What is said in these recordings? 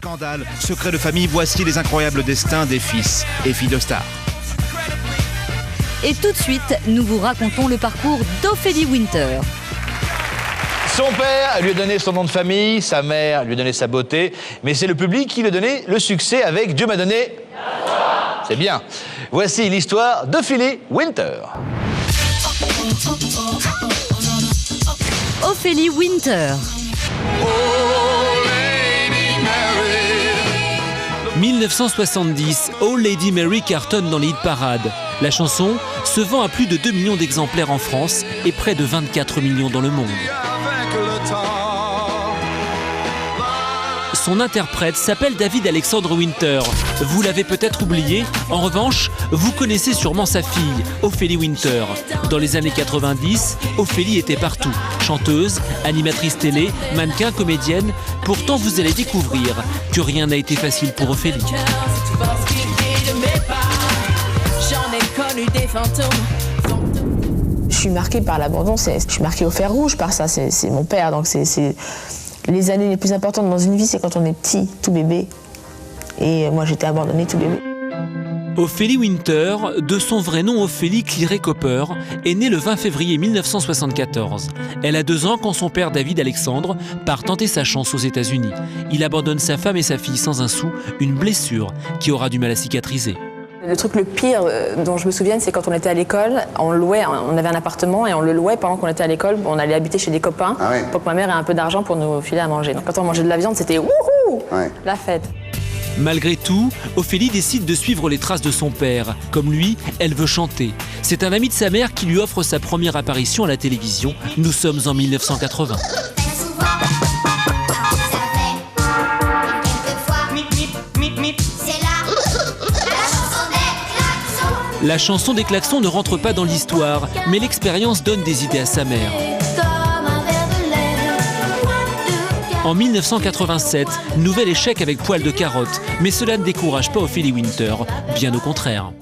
Scandale, secret de famille, voici les incroyables destins des fils et filles de stars. Et tout de suite, nous vous racontons le parcours d'Ophélie Winter. Son père lui a donné son nom de famille, sa mère lui a donné sa beauté, mais c'est le public qui lui a donné le succès avec Dieu m'a donné. C'est bien. Voici l'histoire d'Ophélie Winter. Ophélie Winter. 1970, Oh Lady Mary cartonne dans les hit parades. La chanson se vend à plus de 2 millions d'exemplaires en France et près de 24 millions dans le monde. Son interprète s'appelle David Alexandre Winter. Vous l'avez peut-être oublié. En revanche, vous connaissez sûrement sa fille, Ophélie Winter. Dans les années 90, Ophélie était partout. Chanteuse, animatrice télé, mannequin, comédienne. Pourtant, vous allez découvrir que rien n'a été facile pour Ophélie. Je suis marquée par l'abandon, je suis marquée au fer rouge par ça, c'est mon père, donc c'est les années les plus importantes dans une vie, c'est quand on est petit, tout bébé. Et moi j'étais abandonnée tout bébé. Ophélie Winter, de son vrai nom Ophélie Cleary Cooper, est née le 20 février 1974. Elle a 2 ans quand son père David Alexandre part tenter sa chance aux États-Unis. Il abandonne sa femme et sa fille sans un sou, une blessure qui aura du mal à cicatriser. Le truc le pire dont je me souviens, c'est quand on était à l'école, on avait un appartement et on le louait pendant qu'on était à l'école. On allait habiter chez des copains pour que ma mère ait un peu d'argent pour nous filer à manger. Donc quand on mangeait de la viande, c'était wouhou, la fête. Malgré tout, Ophélie décide de suivre les traces de son père. Comme lui, elle veut chanter. C'est un ami de sa mère qui lui offre sa première apparition à la télévision. Nous sommes en 1980. La chanson des klaxons ne rentre pas dans l'histoire, mais l'expérience donne des idées à sa mère. En 1987, nouvel échec avec Poil de carotte, mais cela ne décourage pas Ophélie Winter, bien au contraire.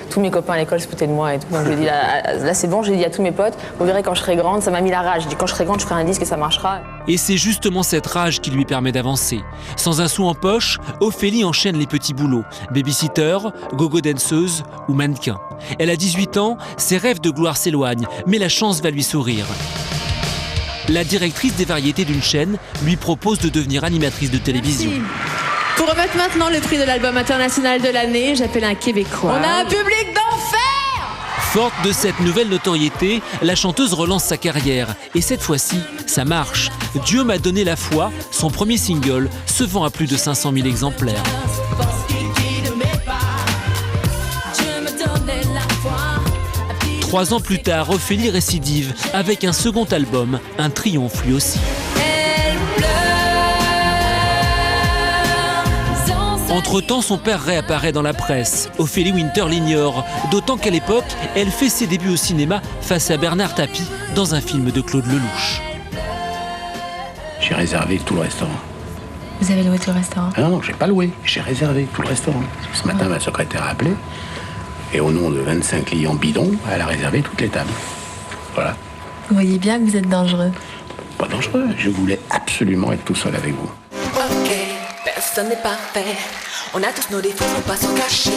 Tous mes copains à l'école se foutaient de moi et tout, donc je lui ai dit là c'est bon, j'ai dit à tous mes potes, vous verrez quand je serai grande, ça m'a mis la rage. J'ai dit quand je serai grande, je ferai un disque et ça marchera. Et c'est justement cette rage qui lui permet d'avancer. Sans un sou en poche, Ophélie enchaîne les petits boulots, babysitter, gogo danseuse ou mannequin. Elle a 18 ans, ses rêves de gloire s'éloignent, mais la chance va lui sourire. La directrice des variétés d'une chaîne lui propose de devenir animatrice de télévision. Merci. Pour remettre maintenant le prix de l'album international de l'année, j'appelle un Québécois. On a un public d'enfer! Forte de cette nouvelle notoriété, la chanteuse relance sa carrière. Et cette fois-ci, ça marche. Dieu m'a donné la foi, son premier single, se vend à plus de 500 000 exemplaires. 3 ans plus tard, Ophélie récidive avec un second album, un triomphe lui aussi. Entre-temps, son père réapparaît dans la presse. Ophélie Winter l'ignore, d'autant qu'à l'époque, elle fait ses débuts au cinéma face à Bernard Tapie dans un film de Claude Lelouch. J'ai réservé tout le restaurant. Vous avez loué tout le restaurant? Ah non, j'ai pas loué, j'ai réservé tout le restaurant. Ce matin, ma secrétaire a appelé, et au nom de 25 clients bidons, elle a réservé toutes les tables. Voilà. Vous voyez bien que vous êtes dangereux. Pas dangereux, je voulais absolument être tout seul avec vous. Ok, personne n'est parfait. On a tous nos défauts, faut pas s'en cacher.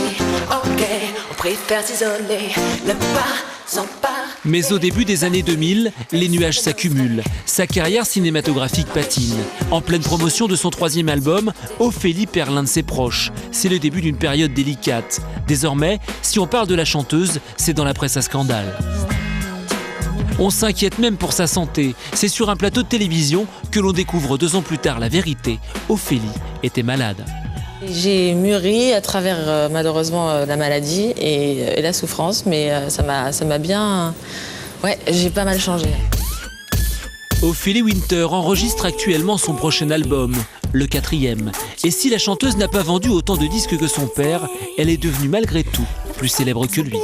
Ok, on préfère s'isoler, ne pas s'en parler. Mais au début des années 2000, les nuages s'accumulent. Sa carrière cinématographique patine. En pleine promotion de son 3e album, Ophélie perd l'un de ses proches. C'est le début d'une période délicate. Désormais, si on parle de la chanteuse, c'est dans la presse à scandale. On s'inquiète même pour sa santé. C'est sur un plateau de télévision que l'on découvre 2 ans plus tard la vérité. Ophélie était malade. J'ai mûri à travers malheureusement la maladie et la souffrance, mais ça m'a bien... Ouais, j'ai pas mal changé. Ophélie Winter enregistre actuellement son prochain album, le 4e. Et si la chanteuse n'a pas vendu autant de disques que son père, elle est devenue malgré tout plus célèbre que lui.